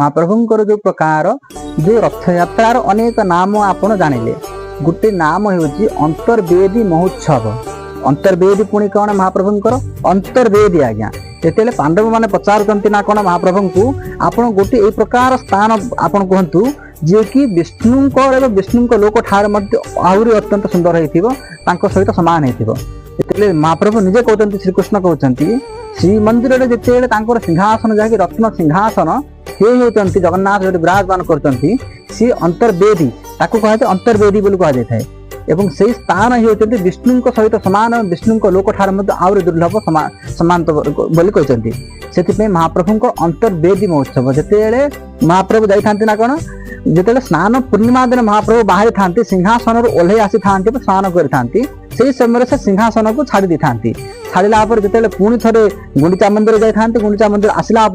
महाप्रभुंकर जो प्रकार जो रथ यात्रार अनेक नाम आपण जानिले गोटे नाम होउची अंतर्वेदी महोत्सव। अंतर्वेदी पुणी कौन महाप्रभुंकर अंतर्वेदी आज्ञा जेतेले पांडव माने पचारुचंती ना कौन महाप्रभु को आपण गोटे ए प्रकार स्थान आपण कहंतु जे कि विष्णुंकर एवं विष्णुंक लोक ठार मध्य आहुरी अत्यंत सुंदर हेतिबो तांको सहित समान हेतिबो। जेतेले महाप्रभु निजे कहते श्रीकृष्ण कहते श्री मंदिर रे जेतेले तांकर सिंहासन जाकि रत्न सिंहासन हे होचंती जगन्नाथ जो विराजमान करचंती सी अंतर्वेदी ताकू कहते अंतर्वेदी बोली कहा जाय एवं से स्थान ही होचंती विष्णुंक सहित समान विष्णुंक लोक ठार मध्य आहुरी दुर्लभ समान बोली कहचंती। सेति महाप्रभुंक अंतर्वेदी महोत्सव जेतेले महाप्रभु जाई थांती ना कोन जेतेले स्नान पूर्णिमा दिन महाप्रभु बाहर थांती सिंहासन ओल्हे आसी थांती स्नान कर थांती से समय से सिंहासन को छाड़ी दी थांती। छाड़िला जेतेले पुणी थरे गुंडीचा मंदिर जाई थांती गुंडीचा मंदिर आसिला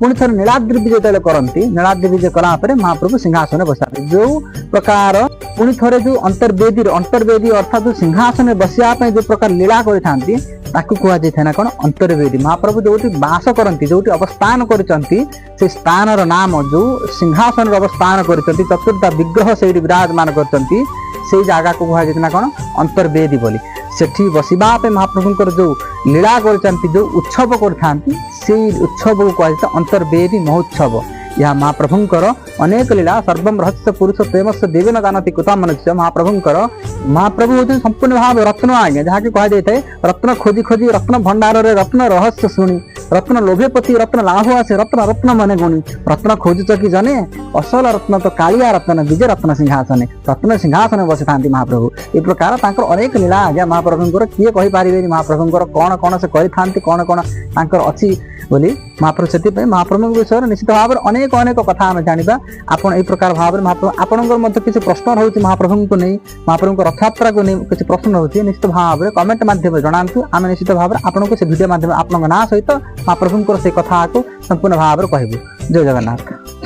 पुणी थरे नीलाद्रि विजय जेतेले करंती नीलाद्रि विजय कला महाप्रभु सिंहासन बसाते जो प्रकार पुणी थरे जो अंतर्वेदी अर्थात जो सिंहासन बसिया जो प्रकार लीला करि थांती ताकू कहा जाय ना कौन अंतर्वेदी। महाप्रभु जो बास करती जो अवस्थान करती से स्थान नाम जो सिंहासन अवस्थान करती चतुर्था विग्रह से विराजमान करती से जगह को कहा जाय ना कौन अंतर्वेदी बोली। सेठी बसवा महाप्रभुंकर जो लीला करती जो उत्सव करथांती से उत्सव को कहा जाय अंतर्वेदी महोत्सव। यह महाप्रभुंकर अनेक लीला सर्वम रहस्य पुरुष प्रेमस्य देवेन जानति कुता मनुष्य महाप्रभु होते संपूर्ण भाव रत्न आज्ञा जहाँ की कहा जाए रत्न खोजी खोजी रत्न भंडार रे रत्न रहस्य शुणी रत्न लोभेपति रत्न लाभ आसे रत्न रत्न मने गुणी रत्न खोजुच कि जने असल रत्न तो कालिया रत्न विजय रत्न सिंहासन बसी था महाप्रभु। ये प्रकार अनेक लीला आज्ञा महाप्रभुंकर किए कहि पारिबेनी महाप्रभुंकर कौन कौन से करि थांती कौन कौन तांकर अछि बोली महाप्रभु से महाप्रभु विषय निश्चित भाव में अनेक अनेक कथा आम जाना आपन ए प्रकार भाव में महाप्रभु आपंकर किसी प्रश्न रोचे महाप्रभु को नहीं महाप्रभु रथ यात्रा को नहीं किसी प्रश्न रोचे निश्चित भाव में कमेंट माध्यम जनातु आम निश्चित भाव में आपको से वीडियो माध्यम आप ना सहित महाप्रभुंकर से कथा को संपूर्ण भाव में कहबू। जय जगन्नाथ।